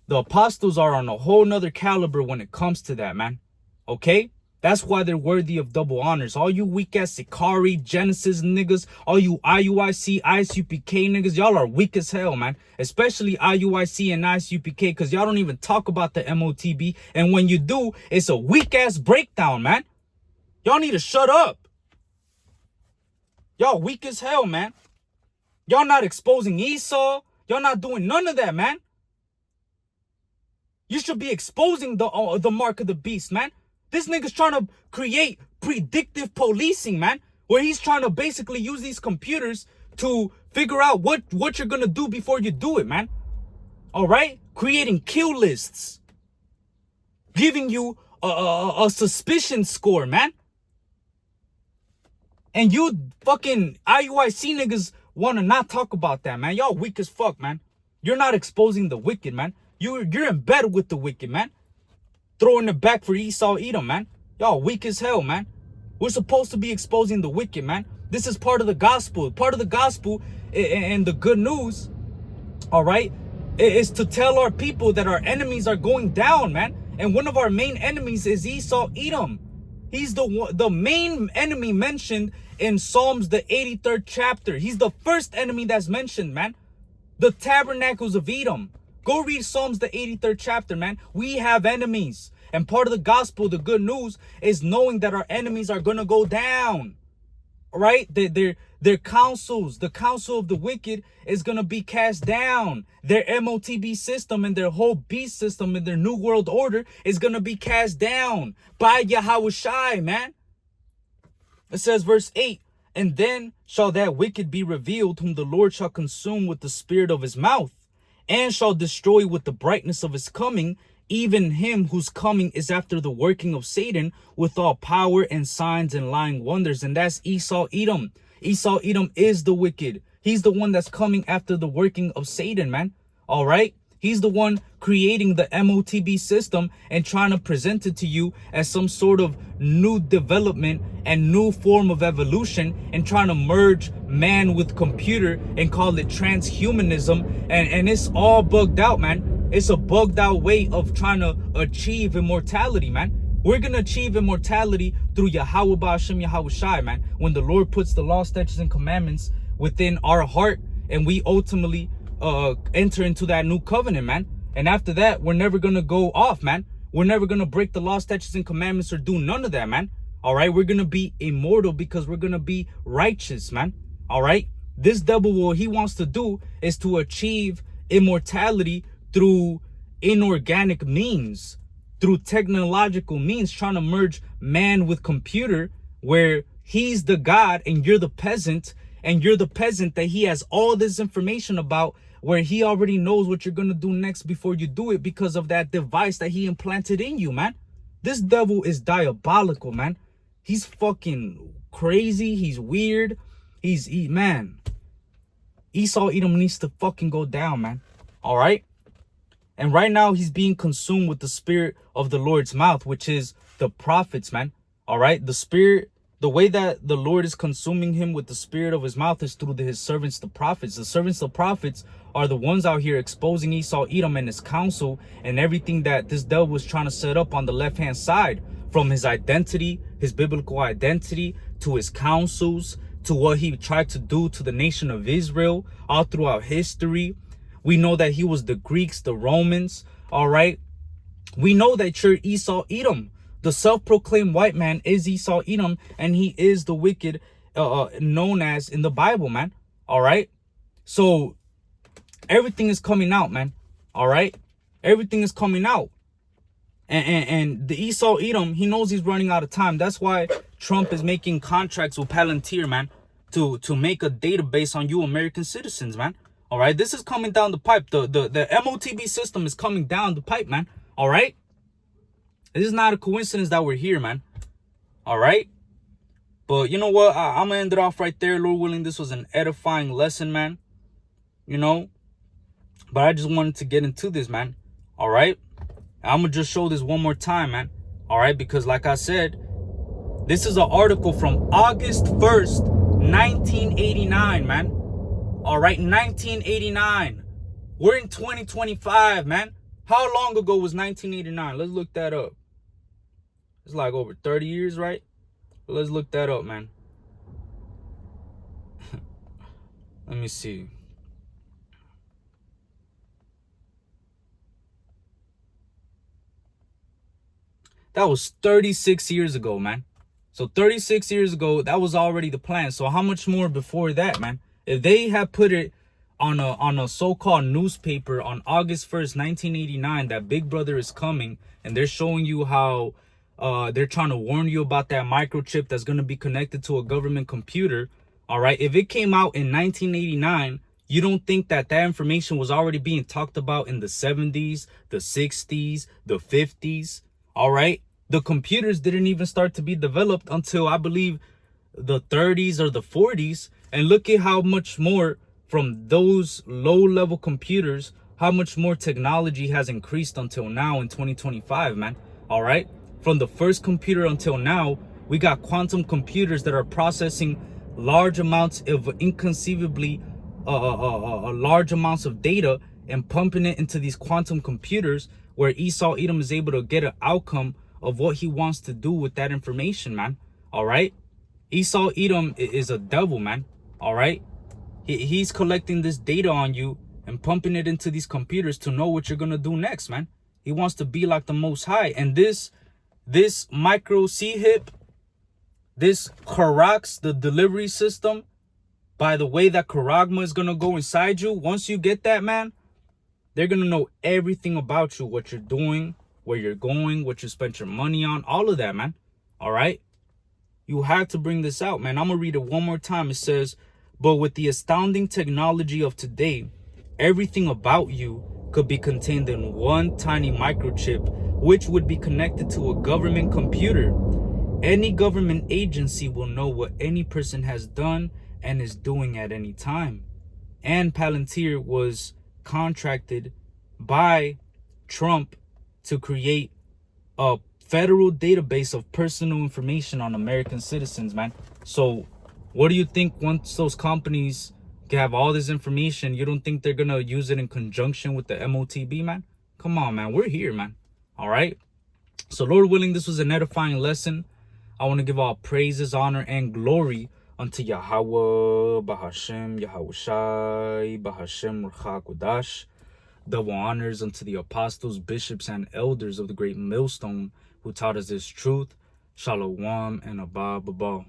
The apostles are on a whole nother caliber when it comes to that, man. Okay? That's why they're worthy of double honors. All you weak-ass Sikari, Genesis niggas, all you IUIC, ISUPK niggas, y'all are weak as hell, man. Especially IUIC and ISUPK, because y'all don't even talk about the M.O.T.B. And when you do, it's a weak-ass breakdown, man. Y'all need to shut up. Y'all weak as hell, man. Y'all not exposing Esau. Y'all not doing none of that, man. You should be exposing the mark of the beast, man. This nigga's trying to create predictive policing, man, where he's trying to basically use these computers to figure out what you're going to do before you do it, man. All right? Creating kill lists. Giving you a suspicion score, man. And you fucking IUIC niggas want to not talk about that, man. Y'all weak as fuck, man. You're not exposing the wicked, man. You're in bed with the wicked, man. Throwing it back for Esau, Edom, man. Y'all weak as hell, man. We're supposed to be exposing the wicked, man. This is part of the gospel. Part of the gospel and the good news, all right, is to tell our people that our enemies are going down, man. And one of our main enemies is Esau Edom. He's the main enemy mentioned in Psalms, the 83rd chapter. He's the first enemy that's mentioned, man. The tabernacles of Edom. Go read Psalms, the 83rd chapter, man. We have enemies. And part of the gospel, the good news, is knowing that our enemies are going to go down. Right? Their counsels, the counsel of the wicked is going to be cast down. Their M.O.T.B system and their whole beast system and their new world order is going to be cast down by Yahushai, man. It says verse 8, and then shall that wicked be revealed, whom the Lord shall consume with the spirit of his mouth, and shall destroy with the brightness of his coming, even him whose coming is after the working of Satan, with all power and signs and lying wonders. And that's Esau Edom. Esau Edom is the wicked. He's the one that's coming after the working of Satan, man. All right? He's the one creating the M.O.T.B system and trying to present it to you as some sort of new development and new form of evolution, and trying to merge man with computer and call it transhumanism. And it's all bugged out, man. It's a bugged out way of trying to achieve immortality, man. We're going to achieve immortality through Yahweh Ba'ashem Yahushai, man. When the Lord puts the law, statutes, and commandments within our heart, and we ultimately enter into that new covenant, man. And after that, we're never going to go off, man. We're never going to break the law, statutes, and commandments or do none of that, man. All right? We're going to be immortal because we're going to be righteous, man. All right? This devil, what he wants to do is to achieve immortality through inorganic means, through technological means, trying to merge man with computer, where he's the God and you're the peasant, and you're the peasant that he has all this information about, where he already knows what you're going to do next before you do it because of that device that he implanted in you, man. This devil is diabolical, man. He's fucking crazy. He's weird. Man. Esau Edom needs to fucking go down, man. All right? And right now, he's being consumed with the spirit of the Lord's mouth, which is the prophets, man. All right? The spirit, the way that the Lord is consuming him with the spirit of his mouth is through his servants, the prophets. The servants, the prophets, are the ones out here exposing Esau Edom and his counsel and everything that this devil was trying to set up on the left-hand side, from his identity, his biblical identity, to his counsels, to what he tried to do to the nation of Israel all throughout history. We know that he was the Greeks, the Romans, all right? We know that you're Esau Edom. The self-proclaimed white man is Esau Edom, and he is the wicked known as in the Bible, man, all right? So everything is coming out, man, all right? Everything is coming out. And the Esau Edom, he knows he's running out of time. That's why Trump is making contracts with Palantir, man, to make a database on you American citizens, man. All right, this is coming down the pipe. The M.O.T.B system is coming down the pipe, man. All right, it is not a coincidence that we're here, man. All right, but you know what? I'm gonna end it off right there. Lord willing, this was an edifying lesson, man. You know, but I just wanted to get into this, man. All right, I'm gonna just show this one more time, man. All right, because like I said, this is an article from August 1st, 1989, man. All right, 1989. We're in 2025, man. How long ago was 1989? Let's look that up. It's like over 30 years, right? Let's look that up, man. Let me see. That was 36 years ago, man. So 36 years ago, that was already the plan. So how much more before that, man? If they had put it on a so-called newspaper on August 1st, 1989, that Big Brother is coming, and they're showing you how they're trying to warn you about that microchip that's going to be connected to a government computer, all right? If it came out in 1989, you don't think that that information was already being talked about in the 70s, the 60s, the 50s, all right? The computers didn't even start to be developed until, I believe, the 30s or the 40s. And look at how much more from those low-level computers, how much more technology has increased until now in 2025, man. All right? From the first computer until now, we got quantum computers that are processing large amounts of inconceivably large amounts of data and pumping it into these quantum computers where Esau Edom is able to get an outcome of what he wants to do with that information, man. All right? Esau Edom is a devil, man. All right? He's collecting this data on you and pumping it into these computers to know what you're going to do next, man. He wants to be like the Most High. And this micro C-hip, this Karax, the delivery system, by the way that Karagma is going to go inside you, once you get that, man, they're going to know everything about you, what you're doing, where you're going, what you spent your money on, all of that, man. All right? You have to bring this out, man. I'm going to read it one more time. It says, but with the astounding technology of today, everything about you could be contained in one tiny microchip, which would be connected to a government computer. Any government agency will know what any person has done and is doing at any time. And Palantir was contracted by Trump to create a federal database of personal information on American citizens, man. So what do you think once those companies have all this information, you don't think they're going to use it in conjunction with the M.O.T.B, man? Come on, man. We're here, man. All right? So Lord willing, this was an edifying lesson. I want to give all praises, honor, and glory unto Yahweh, Bahashem, Yahushai, Bahashem, Ruach HaKodesh. Double honors unto the apostles, bishops, and elders of the great millstone who taught us this truth. Shalom and Abba.